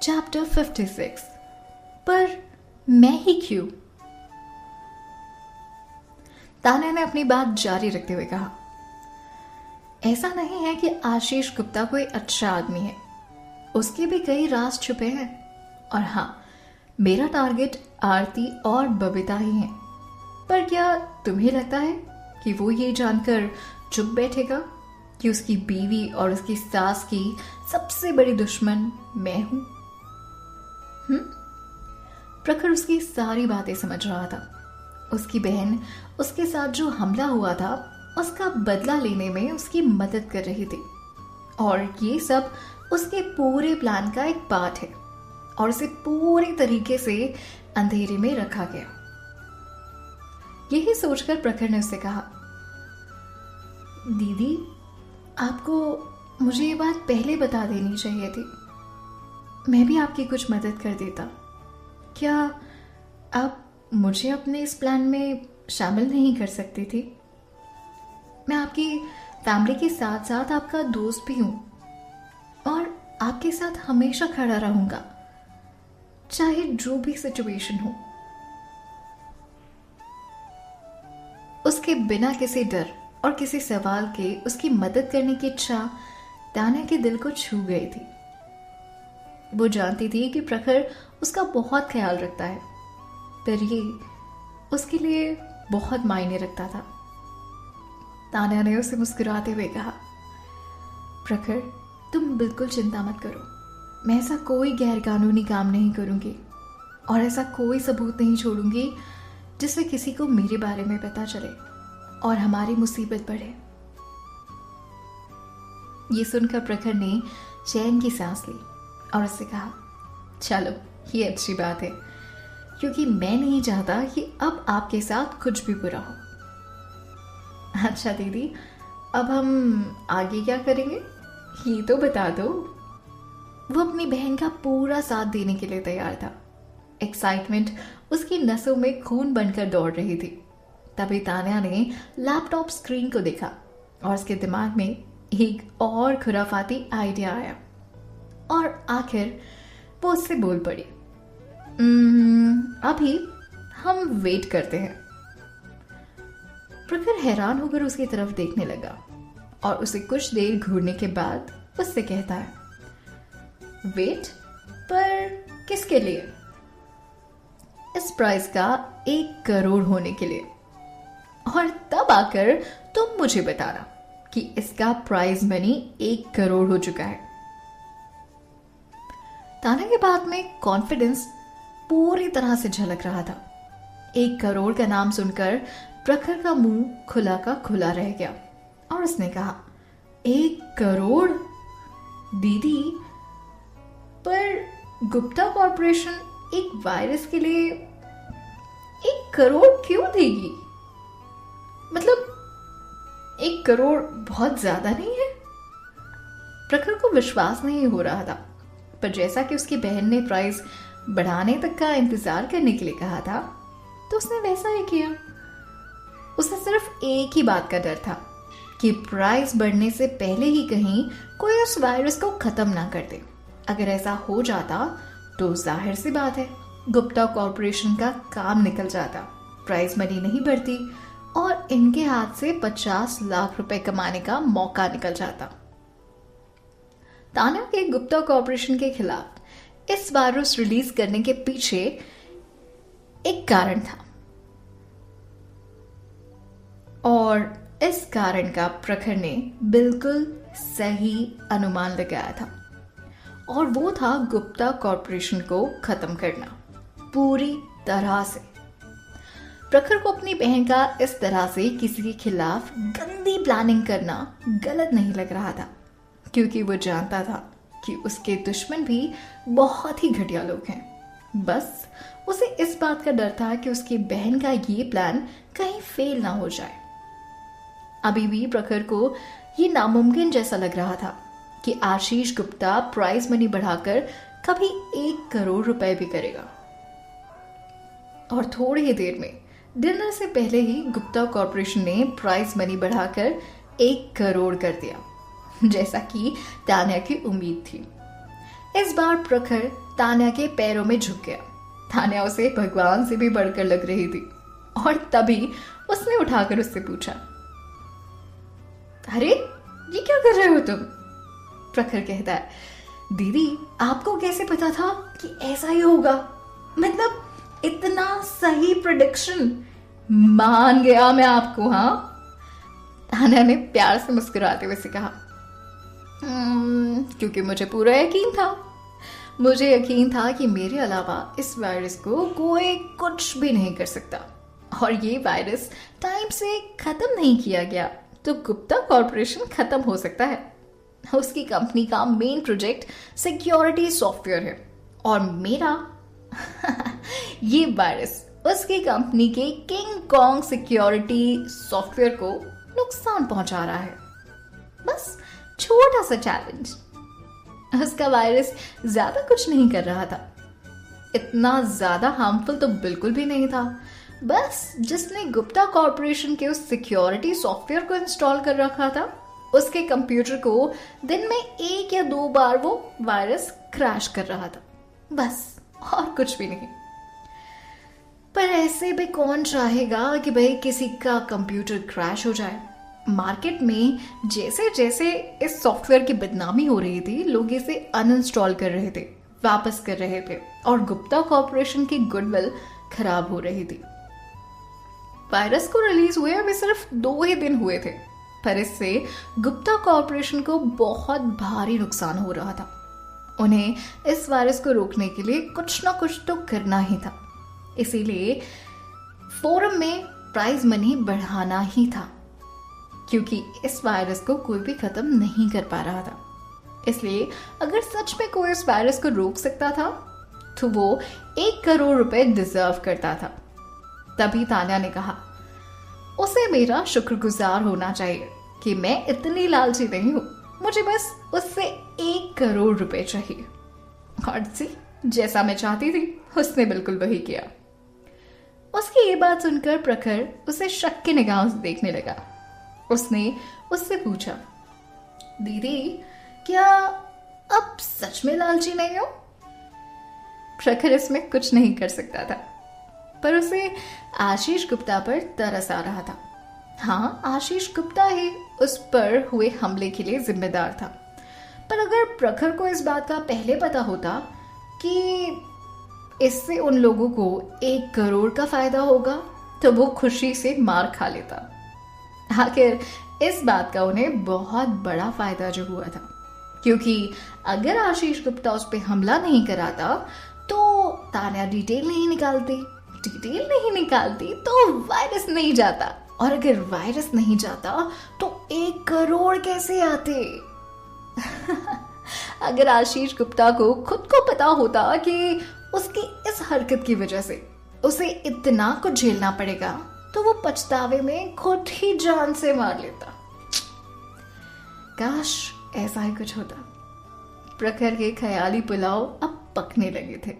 Chapter 56। पर मैं ही क्यों? तान्या ने अपनी बात जारी रखते हुए कहा, ऐसा नहीं है कि आशीष गुप्ता कोई अच्छा आदमी है, उसके भी कई राज छुपे हैं। और हाँ, मेरा टारगेट आरती और बबीता ही है। पर क्या तुम्हें लगता है कि वो ये जानकर चुप बैठेगा कि उसकी बीवी और उसकी सास की सबसे बड़ी दुश्मन मैं हूं? प्रखर उसकी सारी बातें समझ रहा था। उसकी बहन उसके साथ जो हमला हुआ था उसका बदला लेने में उसकी मदद कर रही थी, और ये सब उसके पूरे प्लान का एक पार्ट है, और उसे पूरे तरीके से अंधेरे में रखा गया। यही सोचकर प्रखर ने उससे कहा, दीदी, आपको मुझे ये बात पहले बता देनी चाहिए थी। मैं भी आपकी कुछ मदद कर देता। क्या आप मुझे अपने इस प्लान में शामिल नहीं कर सकती थी? मैं आपकी फैमिली के साथ साथ आपका दोस्त भी हूं, और आपके साथ हमेशा खड़ा रहूंगा, चाहे जो भी सिचुएशन हो। उसके बिना किसी डर और किसी सवाल के उसकी मदद करने की इच्छा तान्या के दिल को छू गई थी। वो जानती थी कि प्रखर उसका बहुत ख्याल रखता है, पर ये उसके लिए बहुत मायने रखता था। तान्या ने उसे मुस्कुराते हुए कहा, प्रखर, तुम बिल्कुल चिंता मत करो। मैं ऐसा कोई गैर कानूनी काम नहीं करूंगी, और ऐसा कोई सबूत नहीं छोड़ूंगी जिससे किसी को मेरे बारे में पता चले और हमारी मुसीबत बढ़े। ये सुनकर प्रखर ने चैन की सांस ली और उससे कहा, चलो, ये अच्छी बात है, क्योंकि मैं नहीं चाहता कि अब आपके साथ कुछ भी बुरा हो। अच्छा दीदी, अब हम आगे क्या करेंगे, ये तो बता दो। वो अपनी बहन का पूरा साथ देने के लिए तैयार था। एक्साइटमेंट उसकी नसों में खून बनकर दौड़ रही थी। तभी तान्या ने लैपटॉप स्क्रीन को देखा और उसके दिमाग में एक और खुराफाती आइडिया आया, और आखिर वो उससे बोल पड़ी, अभी हम वेट करते हैं। प्रखर हैरान होकर उसकी तरफ देखने लगा और उसे कुछ देर घूरने के बाद उससे कहता है, वेट? पर किसके लिए? इस प्राइस का 1 करोड़ होने के लिए। और तब आकर तुम मुझे बताना कि इसका प्राइज मनी 1 करोड़ हो चुका है। तान्या के बात में कॉन्फिडेंस पूरी तरह से झलक रहा था। 1 करोड़ का नाम सुनकर प्रखर का मुंह खुला का खुला रह गया, और उसने कहा, 1 करोड़? दीदी, पर गुप्ता कॉर्पोरेशन एक वायरस के लिए 1 करोड़ क्यों देगी? मतलब 1 करोड़ बहुत ज्यादा नहीं है? प्रखर को विश्वास नहीं हो रहा था, पर जैसा कि उसकी बहन ने प्राइस बढ़ाने तक का इंतजार करने के लिए कहा था, तो उसने वैसा ही किया। उसे सिर्फ एक ही बात का डर था कि प्राइस बढ़ने से पहले ही कहीं कोई उस वायरस को खत्म ना कर दे। अगर ऐसा हो जाता तो जाहिर सी बात है, गुप्ता कॉर्पोरेशन का काम निकल जाता, प्राइस मनी नहीं बढ़ती और इनके हाथ से 50 लाख रुपए कमाने का मौका निकल जाता। तान्या के गुप्ता कॉर्पोरेशन के खिलाफ इस वायरस रिलीज करने के पीछे एक कारण था, और इस कारण का प्रखर ने बिल्कुल सही अनुमान लगाया था, और वो था गुप्ता कॉर्पोरेशन को खत्म करना पूरी तरह से। प्रखर को अपनी बहन का इस तरह से किसी के खिलाफ गंदी प्लानिंग करना गलत नहीं लग रहा था, क्योंकि वो जानता था कि उसके दुश्मन भी बहुत ही घटिया लोग हैं। बस उसे इस बात का डर था कि उसकी बहन का ये प्लान कहीं फेल ना हो जाए। अभी भी प्रखर को ये नामुमकिन जैसा लग रहा था कि आशीष गुप्ता प्राइज मनी बढ़ाकर कभी 1 करोड़ रुपए भी करेगा। और थोड़ी ही देर में, डिनर से पहले ही गुप्ता कॉर्पोरेशन ने प्राइज मनी बढ़ाकर 1 करोड़ कर दिया, जैसा कि तान्या की उम्मीद थी। इस बार प्रखर तान्या के पैरों में झुक गया। तान्या उसे भगवान से भी बढ़कर लग रही थी और तभी उसने उठाकर उससे पूछा, अरे ये क्या कर रहे हो तुम? प्रखर कहता है, दीदी आपको कैसे पता था कि ऐसा ही होगा? मतलब इतना सही प्रेडिक्शन, मान गया मैं आपको। हाँ, तान्या ने प्यार से मुस्कुराते हुए से कहा, क्योंकि मुझे पूरा यकीन था। मुझे यकीन था कि मेरे अलावा इस वायरस को कोई कुछ भी नहीं कर सकता, और ये वायरस टाइम से खत्म नहीं किया गया तो गुप्ता कॉर्पोरेशन खत्म हो सकता है। उसकी कंपनी का मेन प्रोजेक्ट सिक्योरिटी सॉफ्टवेयर है और मेरा ये वायरस उसकी कंपनी के किंग कॉन्ग सिक्योरिटी सॉफ्टवेयर को नुकसान पहुंचा रहा है। बस छोटा सा चैलेंज। उसका वायरस ज्यादा कुछ नहीं कर रहा था, इतना ज्यादा हार्मफुल तो बिल्कुल भी नहीं था। बस जिसने गुप्ता कॉर्पोरेशन के उस सिक्योरिटी सॉफ्टवेयर को इंस्टॉल कर रखा था, उसके कंप्यूटर को दिन में 1 या 2 बार वो वायरस क्रैश कर रहा था, बस, और कुछ भी नहीं। पर ऐसे भी कौन चाहेगा कि भाई किसी का कंप्यूटर क्रैश हो जाए? मार्केट में जैसे जैसे इस सॉफ्टवेयर की बदनामी हो रही थी, लोग इसे अनइंस्टॉल कर रहे थे, वापस कर रहे थे, और गुप्ता कॉर्पोरेशन की गुडविल खराब हो रही थी। वायरस को रिलीज हुए अभी सिर्फ 2 ही दिन हुए थे, पर इससे गुप्ता कॉर्पोरेशन को बहुत भारी नुकसान हो रहा था। उन्हें इस वायरस को रोकने के लिए कुछ ना कुछ तो करना ही था, इसीलिए फोरम में प्राइज मनी बढ़ाना ही था, क्योंकि इस वायरस को कोई भी खत्म नहीं कर पा रहा था। इसलिए अगर सच में कोई इस वायरस को रोक सकता था तो वो 1 करोड़ रुपए डिजर्व करता था। तभी तान्या ने कहा, उसे मेरा शुक्रगुजार होना चाहिए कि मैं इतनी लालची नहीं हूं, मुझे बस उससे 1 करोड़ रुपए चाहिए। और जैसा मैं चाहती थी उसने बिल्कुल वही किया। उसकी ये बात सुनकर प्रखर उसे शक की निगाहों से देखने लगा। उसने उससे पूछा, दीदी क्या अब सच में लालची नहीं हो? प्रखर इसमें कुछ नहीं कर सकता था, पर उसे आशीष गुप्ता पर तरस आ रहा था। हाँ, आशीष गुप्ता ही उस पर हुए हमले के लिए जिम्मेदार था, पर अगर प्रखर को इस बात का पहले पता होता कि इससे उन लोगों को 1 करोड़ का फायदा होगा तो वो खुशी से मार खा लेता। आखिर इस बात का उन्हें बहुत बड़ा फायदा जो हुआ था, क्योंकि अगर आशीष गुप्ता उस पर हमला नहीं कराता तो तान्या डिटेल नहीं निकालती तो वायरस नहीं जाता, और अगर वायरस नहीं जाता तो 1 करोड़ कैसे आते? अगर आशीष गुप्ता को खुद को पता होता कि उसकी इस हरकत की वजह से उसे इतना कुछ झेलना पड़ेगा तो वो पछतावे में खुद ही जान से मार लेता। काश ऐसा ही कुछ होता। प्रखर के ख्याली पुलाव अब पकने लगे थे।